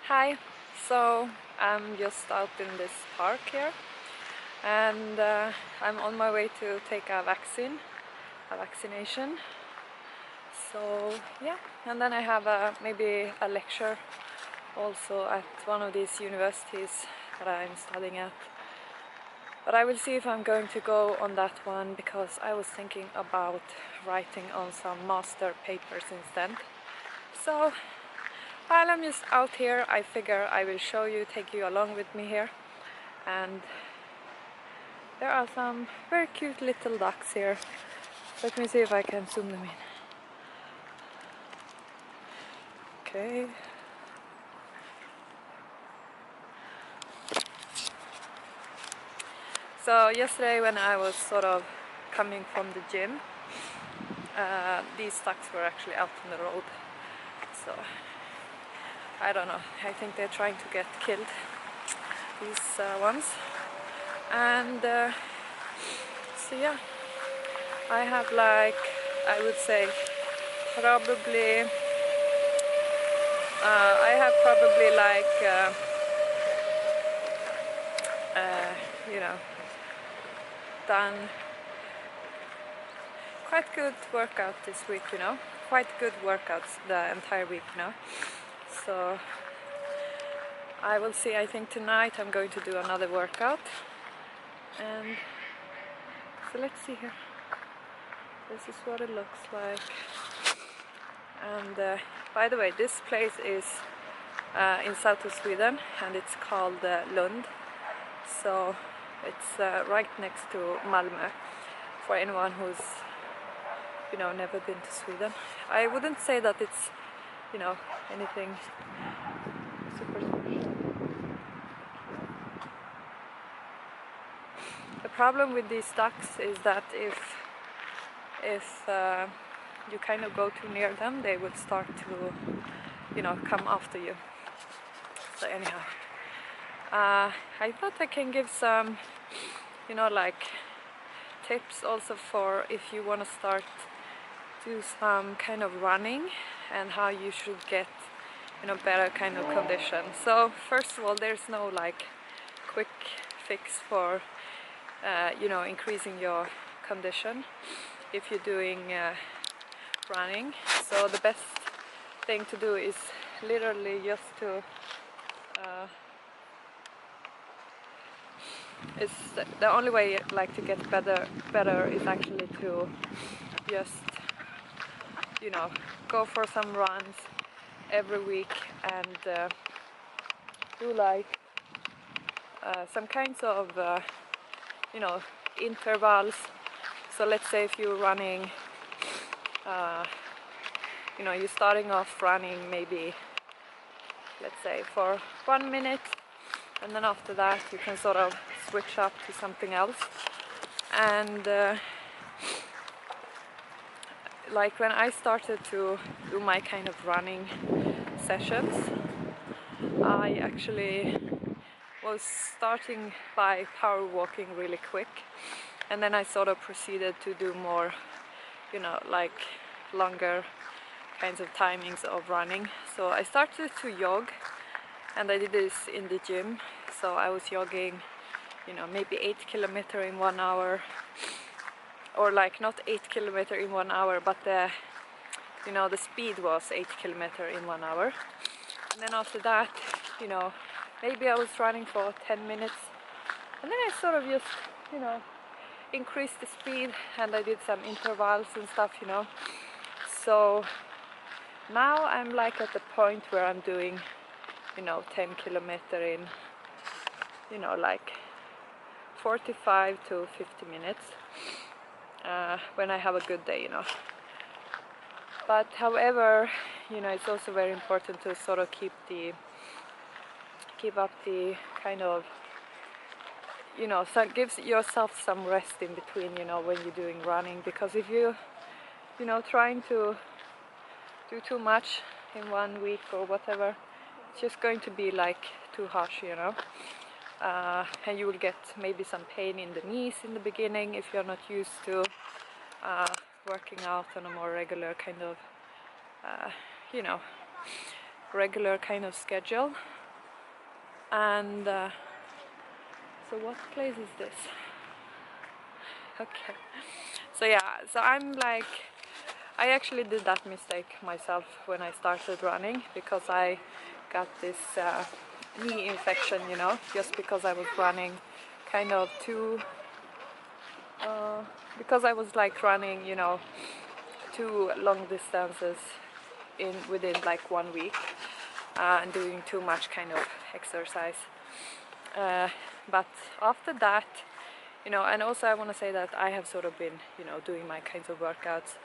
Hi, so I'm just out in this park here and I'm on my way to take a vaccination. So yeah, and then I have maybe a lecture also at one of these universities that I'm studying at. But I will see if I'm going to go on that one because I was thinking about writing on some master papers instead. So while I'm just out here, I figure I will show you, take you along with me here. And there are some very cute little ducks here. Let me see if I can zoom them in. Okay. So yesterday when I was sort of coming from the gym, these ducks were actually out on the road. So I don't know, I think they're trying to get killed, these ones. And so yeah, I have like, I would say probably you know, done quite good workout this week, you know, quite good workouts the entire week, you know. So I will see. I think tonight I'm going to do another workout, and so let's see here. This is what it looks like. And by the way, this place is in south of Sweden and it's called Lund. So it's right next to Malmö for anyone who's, you know, never been to Sweden. I wouldn't say that it's, you know, anything super special. The problem with these ducks is that if you kind of go too near them, they would start to, you know, come after you. So anyhow, I thought I can give some, you know, like tips also for if you want to start do some kind of running and how you should get, you know, better kind of condition. So first of all, there's no like quick fix for you know, increasing your condition if you're doing running. So the best thing to do is literally just to the only way like to get better is actually to just, you know, go for some runs every week and do like some kinds of you know, intervals. So let's say if you're running you know, you're starting off running maybe, let's say, for 1 minute, and then after that you can sort of switch up to something else. And like when I started to do my kind of running sessions, I actually was starting by power walking really quick, and then I sort of proceeded to do more, you know, like longer kinds of timings of running. So I started to jog, and I did this in the gym. So I was jogging, you know, maybe 8 kilometers in 1 hour, or like not 8 kilometers in 1 hour, but the, you know, the speed was 8 kilometers in 1 hour. And then after that, you know, maybe I was running for 10 minutes, and then I sort of just, you know, increased the speed, and I did some intervals and stuff, you know. So now I'm like at the point where I'm doing, you know, 10 kilometers in, you know, like 45 to 50 minutes when I have a good day, you know. But however, you know, it's also very important to sort of keep up the kind of, you know, so it gives yourself some rest in between, you know, when you're doing running. Because if you know, trying to do too much in 1 week or whatever, it's just going to be like too harsh, you know. And you will get maybe some pain in the knees in the beginning if you're not used to working out on a more regular kind of, you know, regular kind of schedule. And so what place is this? Okay, so yeah, so I'm like, I actually did that mistake myself when I started running, because I got this knee infection, you know, just because I was running kind of too, because I was like running, you know, too long distances within like 1 week, and doing too much kind of exercise. But after that, you know, and also I want to say that I have sort of been, you know, doing my kinds of workouts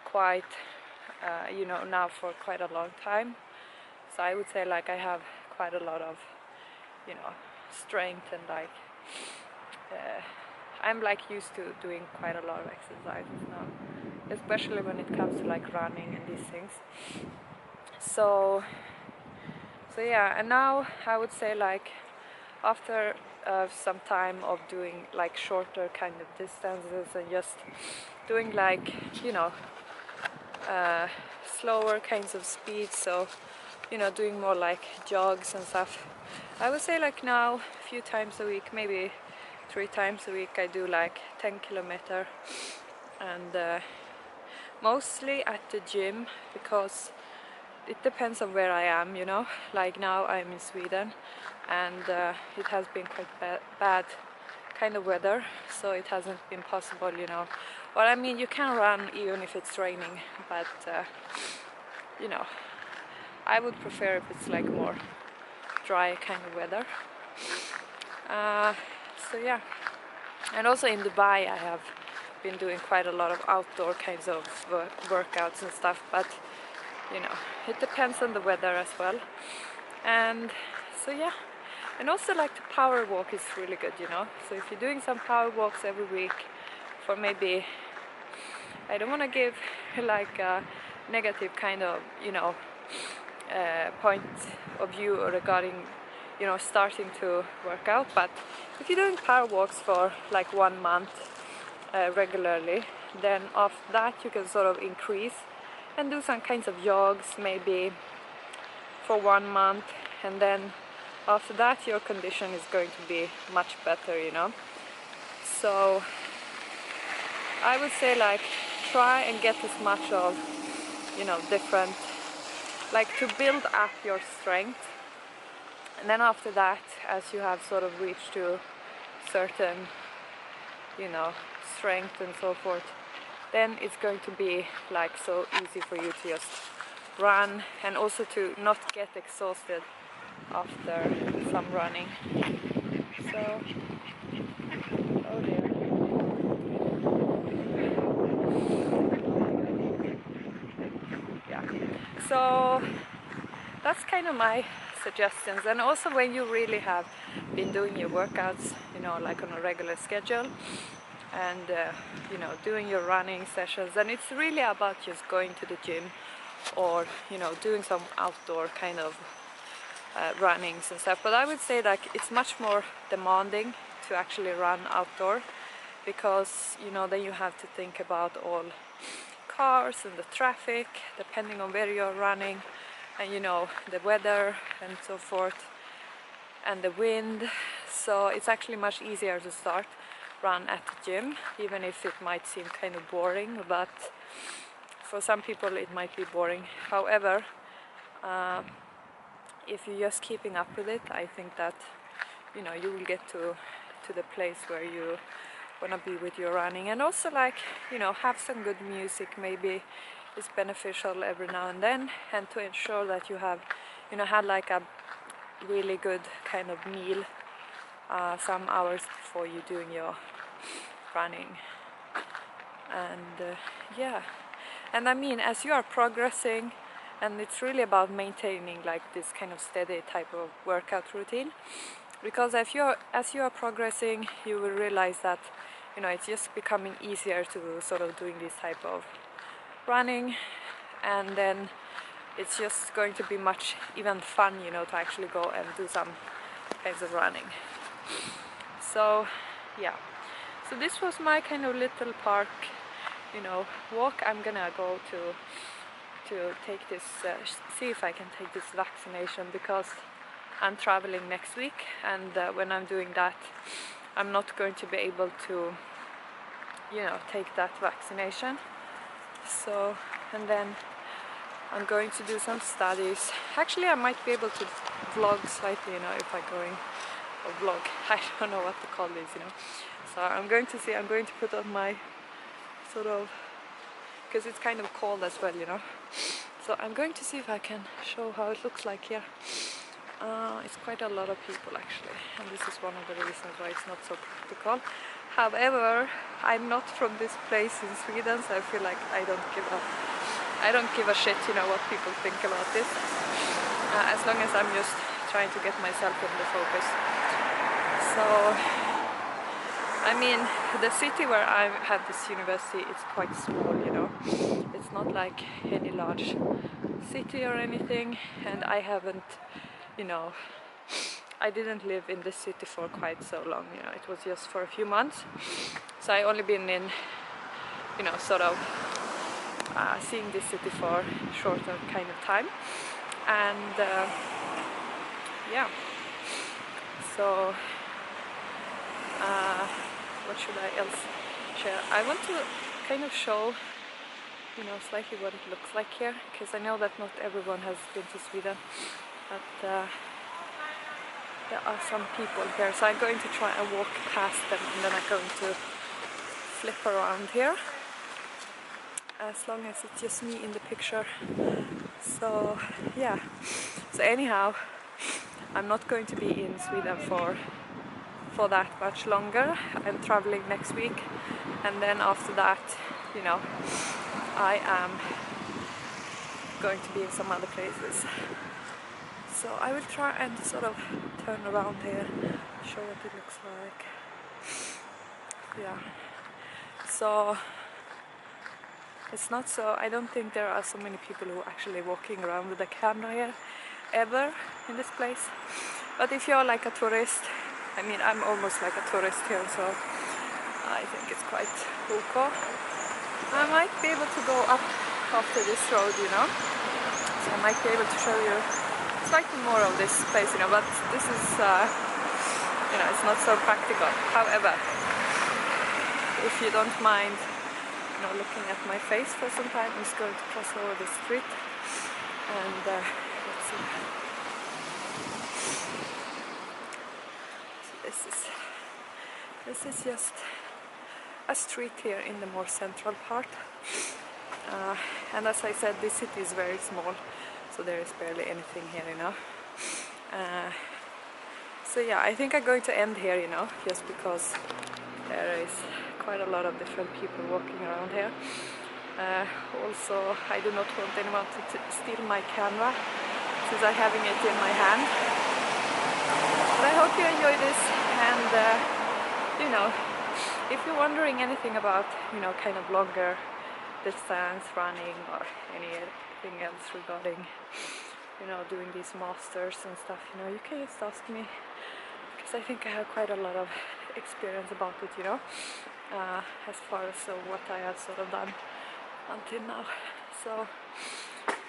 quite, you know, now for quite a long time. So I would say like I have quite a lot of, you know, strength, and like I'm like used to doing quite a lot of exercises now, especially when it comes to like running and these things. So yeah, and now I would say like after some time of doing like shorter kind of distances and just doing like, you know, slower kinds of speed, so, you know, doing more like jogs and stuff, I would say like now a few times a week, maybe 3 times a week, I do like 10 kilometer, and mostly at the gym, because it depends on where I am, you know. Like now I'm in Sweden, and it has been quite bad kind of weather, so it hasn't been possible, you know. Well, I mean, you can run even if it's raining, but you know, I would prefer if it's like more dry kind of weather. So yeah, and also in Dubai I have been doing quite a lot of outdoor kinds of workouts and stuff, but you know, it depends on the weather as well. And so yeah, and also like the power walk is really good, you know. So if you're doing some power walks every week for maybe, I don't want to give like a negative kind of, you know, point of view regarding, you know, starting to work out, but if you're doing power walks for like 1 month regularly, then after that you can sort of increase and do some kinds of jogs maybe for 1 month, and then after that your condition is going to be much better, you know. So I would say like try and get as much of, you know, different, like to build up your strength, and then after that, as you have sort of reached to certain, you know, strength and so forth, then it's going to be like so easy for you to just run, and also to not get exhausted after some running. So, oh dear. Yeah. So that's kind of my suggestions. And also when you really have been doing your workouts, you know, like on a regular schedule, and you know, doing your running sessions, and it's really about just going to the gym, or, you know, doing some outdoor kind of runnings and stuff. But I would say like it's much more demanding to actually run outdoor, because, you know, then you have to think about all cars and the traffic depending on where you're running, and, you know, the weather and so forth, and the wind. So it's actually much easier to run at the gym, even if it might seem kind of boring, but for some people it might be boring. However, if you're just keeping up with it, I think that, you know, you will get to the place where you want to be with your running. And also, like, you know, have some good music maybe is beneficial every now and then, and to ensure that you have, you know, had like a really good kind of meal some hours before you doing your running. And yeah, and I mean, as you are progressing, and it's really about maintaining like this kind of steady type of workout routine, because as you are progressing, you will realize that, you know, it's just becoming easier to sort of doing this type of running, and then it's just going to be much even fun, you know, to actually go and do some kinds of running. So yeah, so this was my kind of little park, you know, walk. I'm gonna go to take this, see if I can take this vaccination, because I'm traveling next week, and when I'm doing that, I'm not going to be able to, you know, take that vaccination. So, and then I'm going to do some studies. Actually, I might be able to vlog slightly, you know, if I'm going, or vlog, I don't know what to call this, you know. So I'm going to see, I'm going to put on my sort of, because it's kind of cold as well, you know. So I'm going to see if I can show how it looks like here. It's quite a lot of people actually, and this is one of the reasons why it's not so practical. However, I'm not from this place in Sweden, so I feel like I don't give a shit, you know, what people think about this. As long as I'm just trying to get myself in the focus. So, I mean, the city where I have this university, it's quite small, you know. It's not like any large city or anything, and I haven't, you know, I didn't live in this city for quite so long, you know, it was just for a few months. So I only been in, you know, sort of seeing this city for shorter kind of time. And yeah, so what should I else share? I want to kind of show, you know, slightly what it looks like here, because I know that not everyone has been to Sweden, but there are some people here, so I'm going to try and walk past them, and then I'm going to flip around here, as long as it's just me in the picture. So yeah, so anyhow, I'm not going to be in Sweden for that much longer. I'm traveling next week, and then after that, you know, I am going to be in some other places. So I will try and sort of turn around here, show what it looks like. Yeah, so it's not so, I don't think there are so many people who are actually walking around with a camera here ever in this place. But if you're like a tourist, I mean, I'm almost like a tourist here, so I think it's quite cool. I might be able to go up after this road, you know, so I might be able to show you slightly more of this place, you know, but this is, you know, it's not so practical. However, if you don't mind, you know, looking at my face for some time, I'm just going to cross over the street, and let's see. So this is just a street here in the more central part, and as I said, this city is very small, so there is barely anything here, you know. So yeah, I think I'm going to end here, you know, just because there is quite a lot of different people walking around here. Also, I do not want anyone to steal my camera, since I'm having it in my hand. But I hope you enjoy this, and you know, if you're wondering anything about, you know, kind of longer distance running or anything else regarding, you know, doing these masters and stuff, you know, you can just ask me, because I think I have quite a lot of experience about it, you know, as far as what I have sort of done until now. So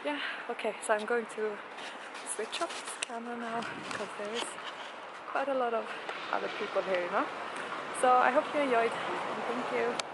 yeah, okay, so I'm going to switch off this camera now, because there is quite a lot of other people here, you know. So I hope you enjoyed, and thank you.